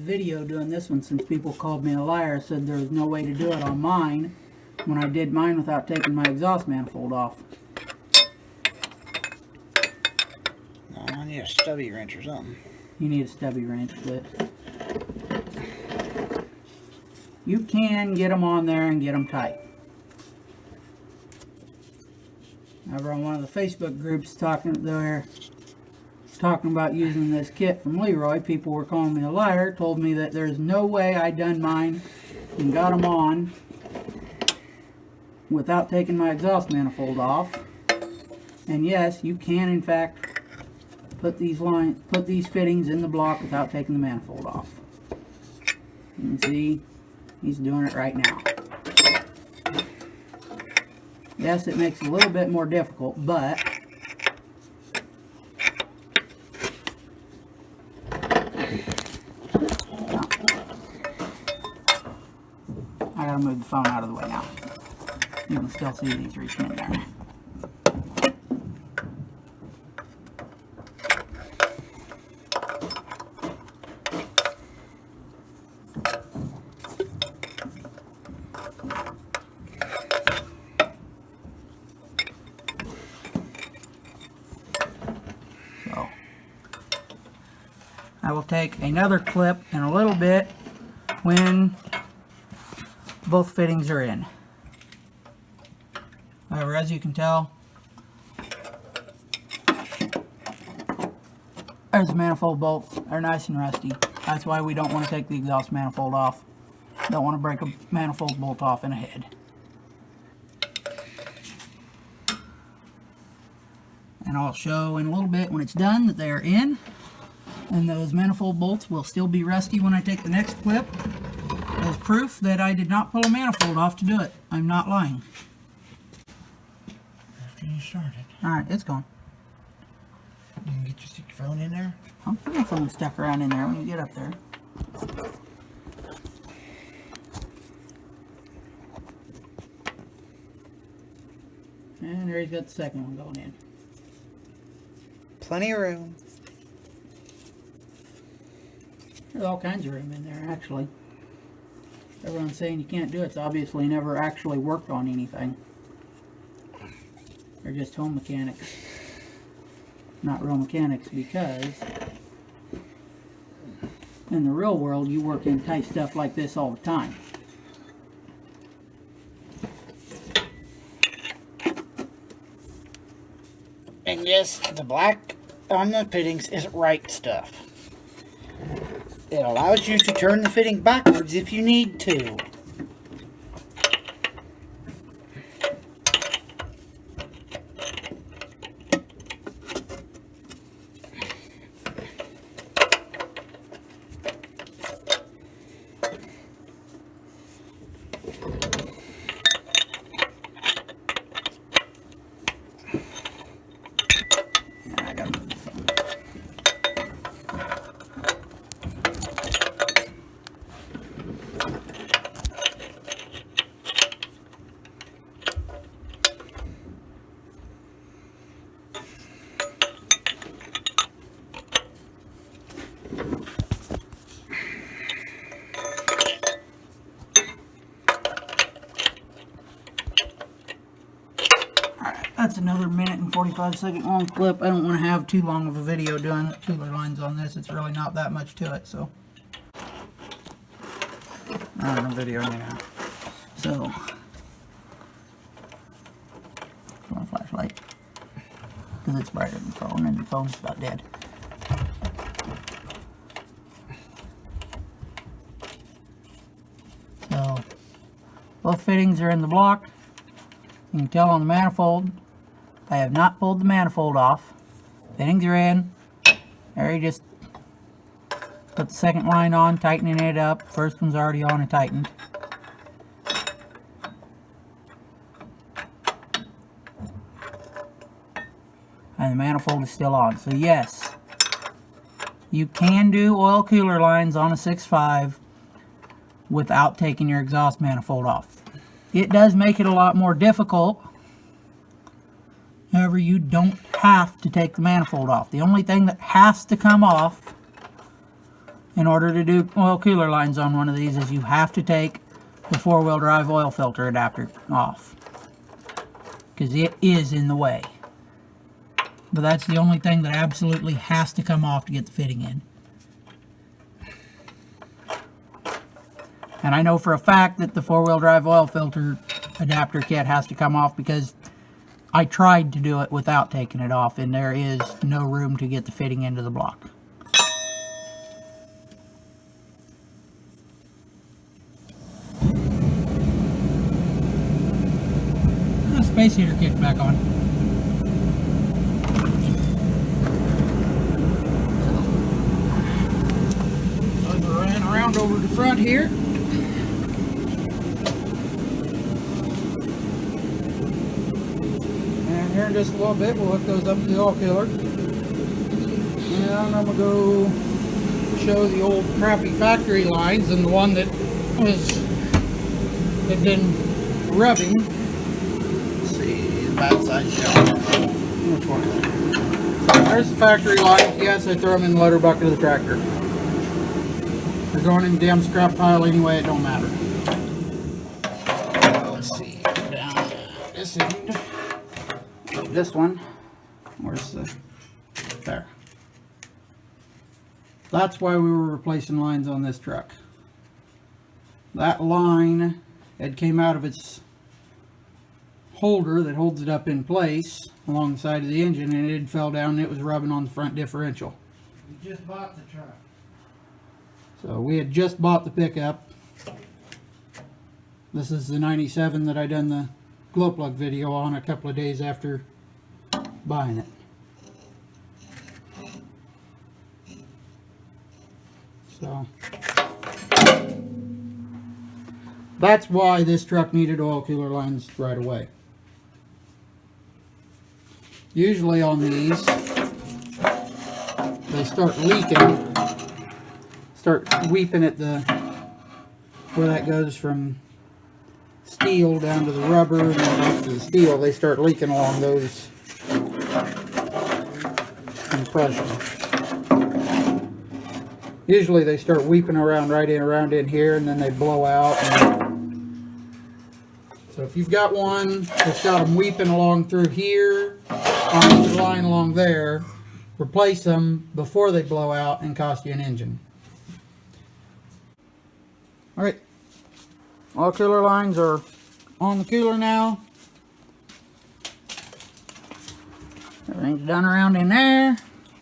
video doing this one since people called me a liar. Said there was no way to do it on mine when I did mine without taking my exhaust manifold off. No, I need a stubby wrench or something. You need a stubby wrench, but you can get them on there and get them tight. Over on one of the Facebook groups talking about using this kit from Leroy, people were calling me a liar, told me that there's no way I done mine and got them on without taking my exhaust manifold off. And yes, you can in fact put these fittings in the block without taking the manifold off. You can see he's doing it right now. Yes, it makes it a little bit more difficult, but I gotta move the phone out of the way now. You can still see these reaching in there. So I will take another clip in a little bit when both fittings are in. However, as you can tell, there's the manifold bolts. They're nice and rusty. That's why we don't want to take the exhaust manifold off. Don't want to break a manifold bolt off in a head. And I'll show in a little bit when it's done that they are in. And those manifold bolts will still be rusty when I take the next clip, as proof that I did not pull a manifold off to do it. I'm not lying. After you started. Alright, it's gone. You can get your phone in there? I'll put my phone stuck around in there when you get up there. And there he's got the second one going in. Plenty of room. There's all kinds of room in there, actually. Everyone's saying you can't do it. It's obviously never actually worked on anything. They're just home mechanics. Not real mechanics, because in the real world you work in tight stuff like this all the time. And yes, the black on the fittings is right stuff. It allows you to turn the fitting backwards if you need to. That's another minute and 45-second long clip. I don't want to have too long of a video doing cooler lines on this. It's really not that much to it, so. I'm on video now. So, want a flashlight? Because it's brighter than the phone, and the phone's about dead. So, both fittings are in the block. You can tell on the manifold, I have not pulled the manifold off. Fittings are in. There you just put the second line on, tightening it up. First one's already on and tightened. And the manifold is still on. So yes, you can do oil cooler lines on a 6.5 without taking your exhaust manifold off. It does make it a lot more difficult. However, you don't have to take the manifold off. The only thing that has to come off in order to do oil cooler lines on one of these is you have to take the four-wheel drive oil filter adapter off, because it is in the way. But that's the only thing that absolutely has to come off to get the fitting in. And I know for a fact that the four-wheel drive oil filter adapter kit has to come off, because I tried to do it without taking it off, and there is no room to get the fitting into the block. The space heater kit's back on. So I ran around over the front here. Here in just a little bit, we'll hook those up to the oil cooler. And I'm going to go show the old crappy factory lines and the one that had been rubbing. Let's see, the bad side show. Which one is it? There's the factory lines. Yes, I throw them in the loader bucket of the tractor. They're going in the damn scrap pile anyway, it don't matter. Let's see, down this end. This one, where's the, there. That's why we were replacing lines on this truck. That line had came out of its holder that holds it up in place along the side of the engine, and it had fell down and it was rubbing on the front differential. We just bought the truck. So we had just bought the pickup. This is the 97 that I done the glow plug video on a couple of days after buying it. So that's why this truck needed oil cooler lines right away. Usually on these, they start leaking, start weeping at the, where that goes from steel down to the rubber and then up to the steel. They start leaking along those compression. Usually they start weeping around around in here, and then they blow out. So if you've got one that's got them weeping along through here, on the line along there, replace them before they blow out and cost you an engine. Alright, all cooler lines are on the cooler now. Everything's done around in there.